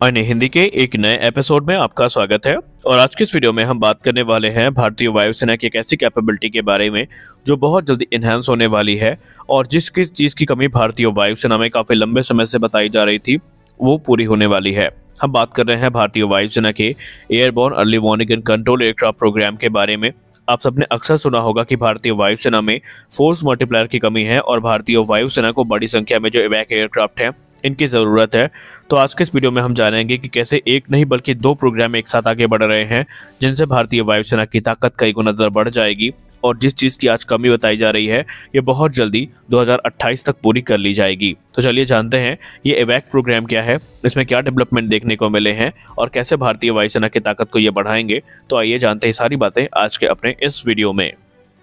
अन्य हिंदी के एक नए एपिसोड में आपका स्वागत है। और आज की इस वीडियो में हम बात करने वाले हैं भारतीय वायुसेना की एक ऐसी कैपेबिलिटी के बारे में जो बहुत जल्दी इन्हांस होने वाली है और जिस किस चीज़ की कमी भारतीय वायुसेना में काफ़ी लंबे समय से बताई जा रही थी वो पूरी होने वाली है। हम बात कर रहे हैं भारतीय वायुसेना के airborne early warning and control aircraft programme के बारे में। आप सबने अक्सर सुना होगा कि भारतीय वायुसेना में फोर्स मल्टीप्लायर की कमी है और भारतीय वायुसेना को बड़ी संख्या में जो इवैक एयरक्राफ्ट हैं इनकी ज़रूरत है। तो आज के इस वीडियो में हम जानेंगे कि कैसे एक नहीं बल्कि दो प्रोग्राम एक साथ आगे बढ़ रहे हैं जिनसे भारतीय वायुसेना की ताकत कई गुना बढ़ जाएगी और जिस चीज़ की आज कमी बताई जा रही है ये बहुत जल्दी 2028 तक पूरी कर ली जाएगी। तो चलिए जानते हैं ये इवैक प्रोग्राम क्या है, इसमें क्या डेवलपमेंट देखने को मिले हैं और कैसे भारतीय वायुसेना की ताकत को ये बढ़ाएंगे। तो आइए जानते हैं सारी बातें आज के अपने इस वीडियो में।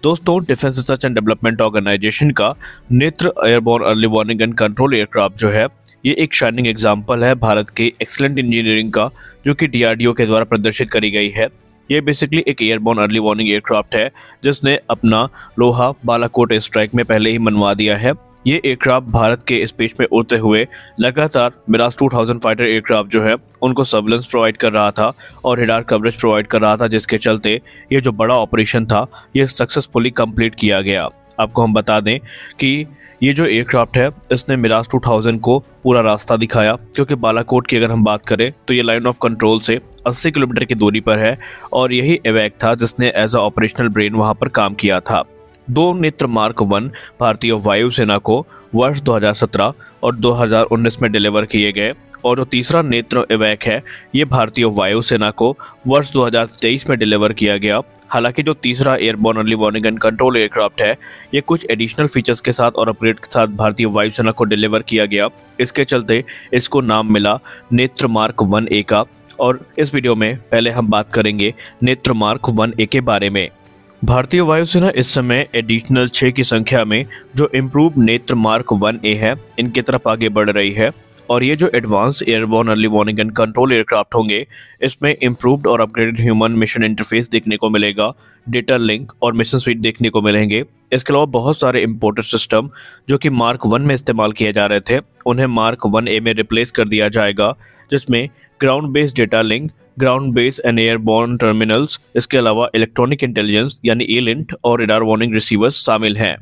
दोस्तों, defence research and development organisation का Netra airborne early warning and control aircraft जो है ये एक शाइनिंग एग्जाम्पल है भारत के एक्सीलेंट इंजीनियरिंग का जो कि डीआरडीओ के द्वारा प्रदर्शित करी गई है। ये बेसिकली एक एयरबोर्न अर्ली वार्निंग एयरक्राफ्ट है जिसने अपना लोहा बालाकोट स्ट्राइक में पहले ही मनवा दिया है। ये एयरक्राफ्ट भारत के स्पेस में उड़ते हुए लगातार मिराज 2000 फाइटर एयरक्राफ्ट जो है उनको सर्विलेंस प्रोवाइड कर रहा था और रडार कवरेज प्रोवाइड कर रहा था, जिसके चलते ये जो बड़ा ऑपरेशन था ये सक्सेसफुली कंप्लीट किया गया। आपको हम बता दें कि ये जो एयरक्राफ्ट है इसने मिराज 2000 को पूरा रास्ता दिखाया, क्योंकि बालाकोट की अगर हम बात करें तो ये लाइन ऑफ कंट्रोल से 80 किलोमीटर की दूरी पर है और यही इवैक था जिसने एज अ ऑपरेशनल ब्रेन वहां पर काम किया था। दो नेत्र मार्क 1 भारतीय वायुसेना को वर्ष 2017 और 2019 में डिलीवर किए गए और जो तीसरा नेत्र इवैक है ये भारतीय वायुसेना को वर्ष 2023 में डिलीवर किया गया। हालांकि जो तीसरा airborne early warning and control aircraft है ये कुछ एडिशनल फीचर्स के साथ और अपग्रेड के साथ भारतीय वायुसेना को डिलीवर किया गया। इसके चलते इसको नाम मिला नेत्र मार्क 1A का। और इस वीडियो में पहले हम बात करेंगे नेत्र मार्क 1A के बारे में। भारतीय वायुसेना इस समय एडिशनल 6 की संख्या में जो इम्प्रूव नेत्र मार्क 1A है इनकी तरफ आगे बढ़ रही है और ये जो advance airborne early warning and control aircraft होंगे इसमें इम्प्रूव्ड और अपग्रेडेड ह्यूमन मिशन इंटरफेस देखने को मिलेगा, डेटा लिंक और मिशन स्वीट देखने को मिलेंगे। इसके अलावा बहुत सारे इंपोर्टेड सिस्टम जो कि मार्क 1 में इस्तेमाल किए जा रहे थे उन्हें मार्क 1A में रिप्लेस कर दिया जाएगा, जिसमें ground based data link, ground base and airborne terminals, इसके अलावा इलेक्ट्रॉनिक इंटेलिजेंस यानी एलिंट और रडार वार्निंग रिसीवर्स शामिल हैं।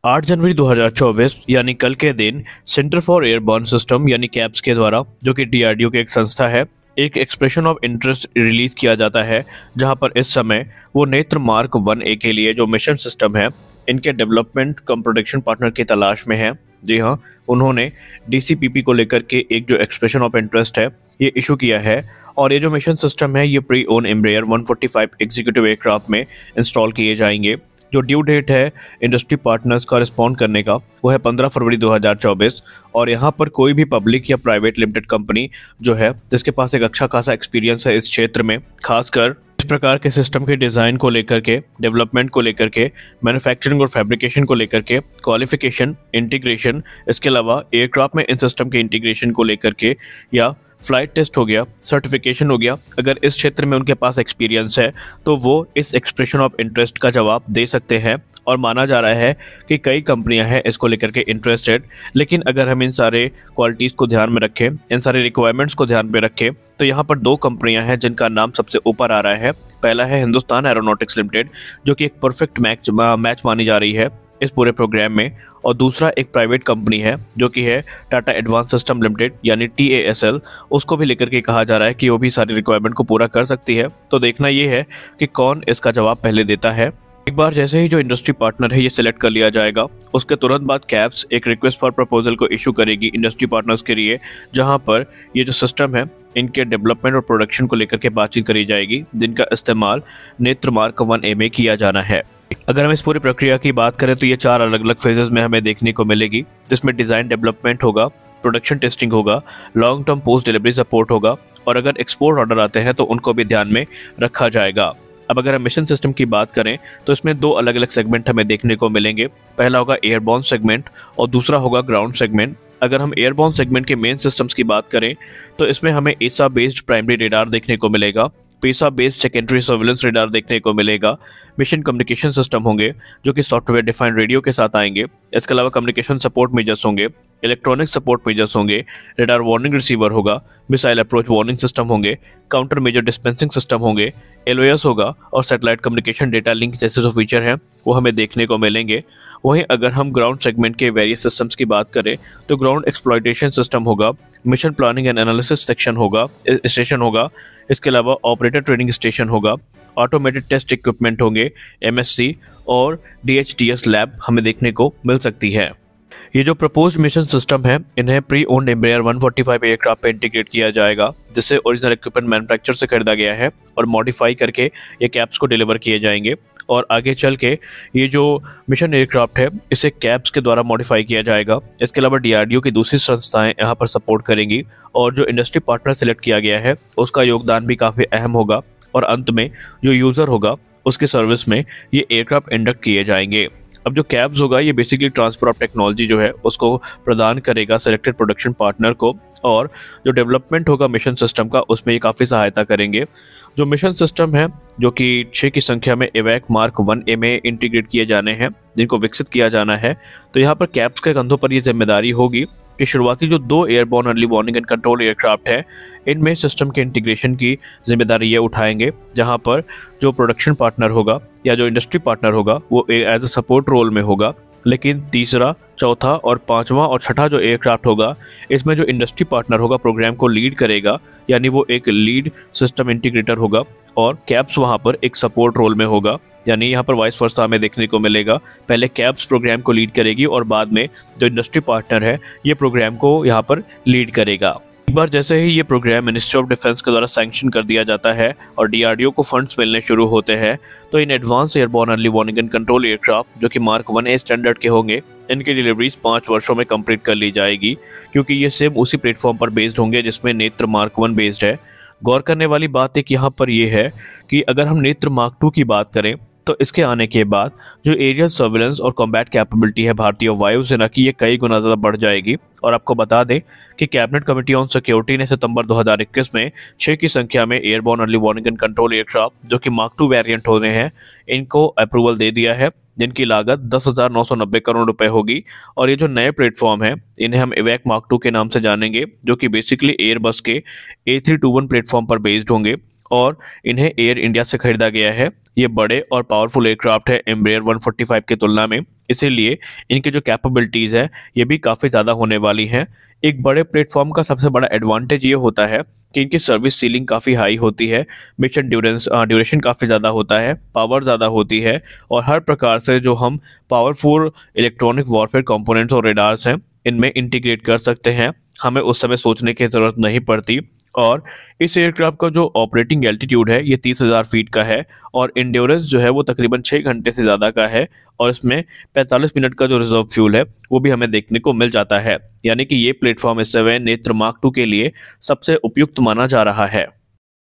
8 जनवरी 2024 यानी कल के दिन सेंटर फॉर एयरबोर्न सिस्टम यानी कैप्स के द्वारा, जो कि डीआरडीओ की एक संस्था है, एक एक्सप्रेशन ऑफ इंटरेस्ट रिलीज किया जाता है जहां पर इस समय वो नेत्र मार्क 1A के लिए जो मिशन सिस्टम है इनके डेवलपमेंट कम प्रोडक्शन पार्टनर की तलाश में है। जी हाँ, उन्होंने डीसीपीपी को लेकर के एक जो एक्सप्रेशन ऑफ इंटरेस्ट है ये इशू किया है और ये जो मिशन सिस्टम है ये pre own Embraer 145 executive aircraft में इंस्टॉल किए जाएंगे। जो ड्यू डेट है इंडस्ट्री पार्टनर्स का रिस्पॉन्ड करने का वो है 15 फरवरी 2024 और यहाँ पर कोई भी पब्लिक या प्राइवेट लिमिटेड कंपनी जो है जिसके पास एक अच्छा खासा एक्सपीरियंस है इस क्षेत्र में, खासकर इस प्रकार के सिस्टम के डिज़ाइन को लेकर के, डेवलपमेंट को लेकर के, मैन्युफैक्चरिंग और फैब्रिकेशन को लेकर के, क्वालिफिकेशन, इंटीग्रेशन, इसके अलावा एयरक्राफ्ट में इन सिस्टम के इंटीग्रेशन को लेकर के या फ्लाइट टेस्ट हो गया, सर्टिफिकेशन हो गया, अगर इस क्षेत्र में उनके पास एक्सपीरियंस है तो वो इस एक्सप्रेशन ऑफ इंटरेस्ट का जवाब दे सकते हैं। और माना जा रहा है कि कई कंपनियां हैं इसको लेकर के इंटरेस्टेड, लेकिन अगर हम इन सारे क्वालिटीज़ को ध्यान में रखें, इन सारे रिक्वायरमेंट्स को ध्यान में रखें तो यहाँ पर दो कंपनियां हैं जिनका नाम सबसे ऊपर आ रहा है। पहला है हिंदुस्तान एरोनॉटिक्स लिमिटेड जो कि एक परफेक्ट मैच मानी जा रही है इस पूरे प्रोग्राम में, और दूसरा एक प्राइवेट कंपनी है जो कि है टाटा एडवांस सिस्टम लिमिटेड यानी TASL। उसको भी लेकर के कहा जा रहा है कि वो भी सारी रिक्वायरमेंट को पूरा कर सकती है। तो देखना ये है कि कौन इसका जवाब पहले देता है। एक बार जैसे ही जो इंडस्ट्री पार्टनर है ये सिलेक्ट कर लिया जाएगा उसके तुरंत बाद कैप्स एक रिक्वेस्ट फॉर प्रपोजल को इशू करेगी इंडस्ट्री पार्टनर्स के लिए, जहां पर ये जो सिस्टम है इनके डेवलपमेंट और प्रोडक्शन को लेकर के बातचीत करी जाएगी जिनका इस्तेमाल नेत्र मार्क 1A में किया जाना है। अगर हम इस पूरी प्रक्रिया की बात करें तो ये 4 अलग अलग फेजेस में हमें देखने को मिलेगी, जिसमें डिज़ाइन डेवलपमेंट होगा, प्रोडक्शन टेस्टिंग होगा, long term post delivery support होगा और अगर एक्सपोर्ट ऑर्डर आते हैं तो उनको भी ध्यान में रखा जाएगा। अब अगर हम मिशन सिस्टम की बात करें तो इसमें 2 अलग अलग सेगमेंट हमें देखने को मिलेंगे। पहला होगा एयरबोर्न सेगमेंट और दूसरा होगा ग्राउंड सेगमेंट। अगर हम एयरबोर्न सेगमेंट के मेन सिस्टम्स की बात करें तो इसमें हमें ESA बेस्ड प्राइमरी रेडार देखने को मिलेगा, पेसा बेस्ड सेकेंडरी सर्विलेंस रेडार देखने को मिलेगा। मिशन कम्युनिकेशन सिस्टम होंगे जो कि सॉफ्टवेयर डिफाइंड रेडियो के साथ आएंगे। इसके अलावा कम्युनिकेशन सपोर्ट मेजर्स होंगे, इलेक्ट्रॉनिक सपोर्ट मेजर्स होंगे, रेडार वार्निंग रिसीवर होगा, मिसाइल अप्रोच वार्निंग सिस्टम होंगे, काउंटर मेजर डिस्पेंसिंग सिस्टम होंगे, एलओएस होगा और सैटेलाइट कम्युनिकेशन डेटा लिंक जैसे जो फीचर हैं वो हमें देखने को मिलेंगे। वहीं अगर हम ग्राउंड सेगमेंट के वेरियस सिस्टम्स की बात करें तो ग्राउंड एक्सप्लॉयटेशन सिस्टम होगा, mission planning and analysis section होगा, स्टेशन होगा, इसके अलावा ऑपरेटर ट्रेनिंग स्टेशन होगा, ऑटोमेटेड टेस्ट इक्विपमेंट होंगे, एमएससी और डीएचटीएस लैब हमें देखने को मिल सकती है। ये जो प्रपोज्ड मिशन सिस्टम है इन्हें प्री ओन्ड एम्ब्रेयर 145 एयरक्राफ्ट पे इंटीग्रेट किया जाएगा, जिससे ओरिजिनल इक्विपमेंट मैन्युफैक्चर से खरीदा गया है और मॉडिफाई करके ये कैप्स को डिलीवर किए जाएंगे। और आगे चल के ये जो मिशन एयरक्राफ्ट है इसे कैप्स के द्वारा मॉडिफाई किया जाएगा। इसके अलावा डीआरडीओ की दूसरी संस्थाएं यहाँ पर सपोर्ट करेंगी और जो इंडस्ट्री पार्टनर सिलेक्ट किया गया है उसका योगदान भी काफ़ी अहम होगा। और अंत में जो यूज़र होगा उसकी सर्विस में ये एयरक्राफ्ट इंडक्ट किए जाएंगे। अब जो कैब्स होगा ये बेसिकली ट्रांसफर ऑफ टेक्नोलॉजी जो है उसको प्रदान करेगा सेलेक्टेड प्रोडक्शन पार्टनर को, और जो डेवलपमेंट होगा मिशन सिस्टम का उसमें ये काफ़ी सहायता करेंगे। जो मिशन सिस्टम है जो कि 6 की संख्या में एवैक मार्क 1A में इंटीग्रेट किए जाने हैं जिनको विकसित किया जाना है, तो यहाँ पर कैप्स के कंधों पर ये जिम्मेदारी होगी कि शुरुआती जो 2 airborne early warning and control aircraft है इनमें सिस्टम के इंटीग्रेशन की जिम्मेदारी ये उठाएंगे, जहां पर जो प्रोडक्शन पार्टनर होगा या जो इंडस्ट्री पार्टनर होगा वो एज अ सपोर्ट रोल में होगा। लेकिन तीसरा, चौथा और पांचवा और छठा जो एयरक्राफ्ट होगा इसमें जो इंडस्ट्री पार्टनर होगा प्रोग्राम को लीड करेगा, यानी वो एक लीड सिस्टम इंटीग्रेटर होगा और कैप्स वहाँ पर एक सपोर्ट रोल में होगा। यानी यहाँ पर वाइस वर्सा हमें देखने को मिलेगा, पहले कैप्स प्रोग्राम को लीड करेगी और बाद में जो इंडस्ट्री पार्टनर है ये प्रोग्राम को यहाँ पर लीड करेगा। एक बार जैसे ही ये प्रोग्राम मिनिस्ट्री ऑफ डिफेंस के द्वारा सैंक्शन कर दिया जाता है और डीआरडीओ को फंड्स मिलने शुरू होते हैं, तो in advance airborne early warning and control aircraft जो कि मार्क 1A स्टैंडर्ड के होंगे इनकी डिलीवरीज 5 वर्षों में कंप्लीट कर ली जाएगी, क्योंकि ये सेम उसी प्लेटफॉर्म पर बेस्ड होंगे जिसमें नेत्र मार्क 1 बेस्ड है। गौर करने वाली बात एक यहाँ पर यह है कि अगर हम नेत्र मार्क 2 की बात करें तो इसके आने के बाद जो एरियल सर्विलेंस और कॉम्बैट कैपेबिलिटी है भारतीय वायुसेना की ये कई गुना ज़्यादा बढ़ जाएगी। और आपको बता दें कि कैबिनेट कमेटी ऑन सिक्योरिटी ने सितंबर 2021 में 6 की संख्या में airborne early warning and control aircraft जो कि मार्क 2 वेरिएंट होने हैं इनको अप्रूवल दे दिया है, जिनकी लागत 10,990 करोड़ रुपए होगी। और ये जो नए प्लेटफॉर्म है इन्हें हम एवैक मार्क 2 के नाम से जानेंगे, जो कि बेसिकली एयरबस के A321 प्लेटफॉर्म पर बेस्ड होंगे और इन्हें एयर इंडिया से खरीदा गया है। ये बड़े और पावरफुल एयरक्राफ्ट है एम्ब्रेयर 145 की तुलना में, इसीलिए इनकी जो कैपेबिलिटीज़ है ये भी काफ़ी ज़्यादा होने वाली हैं। एक बड़े प्लेटफॉर्म का सबसे बड़ा एडवांटेज ये होता है कि इनकी सर्विस सीलिंग काफ़ी हाई होती है, मिशन ड्यूरेशन काफ़ी ज़्यादा होता है, पावर ज़्यादा होती है और हर प्रकार से जो हम पावरफुल इलेक्ट्रॉनिक वॉरफेयर कंपोनेंट्स और रेडार्स हैं इनमें इंटीग्रेट कर सकते हैं। हमें उस समय सोचने की ज़रूरत नहीं पड़ती। और इस एयरक्राफ्ट का जो ऑपरेटिंग एल्टीट्यूड है ये 30,000 फीट का है और इंड्योरेंस जो है वो तकरीबन 6 घंटे से ज़्यादा का है और इसमें 45 मिनट का जो रिजर्व फ्यूल है वो भी हमें देखने को मिल जाता है। यानी कि ये प्लेटफॉर्म इस समय नेत्र मार्क 2 के लिए सबसे उपयुक्त माना जा रहा है।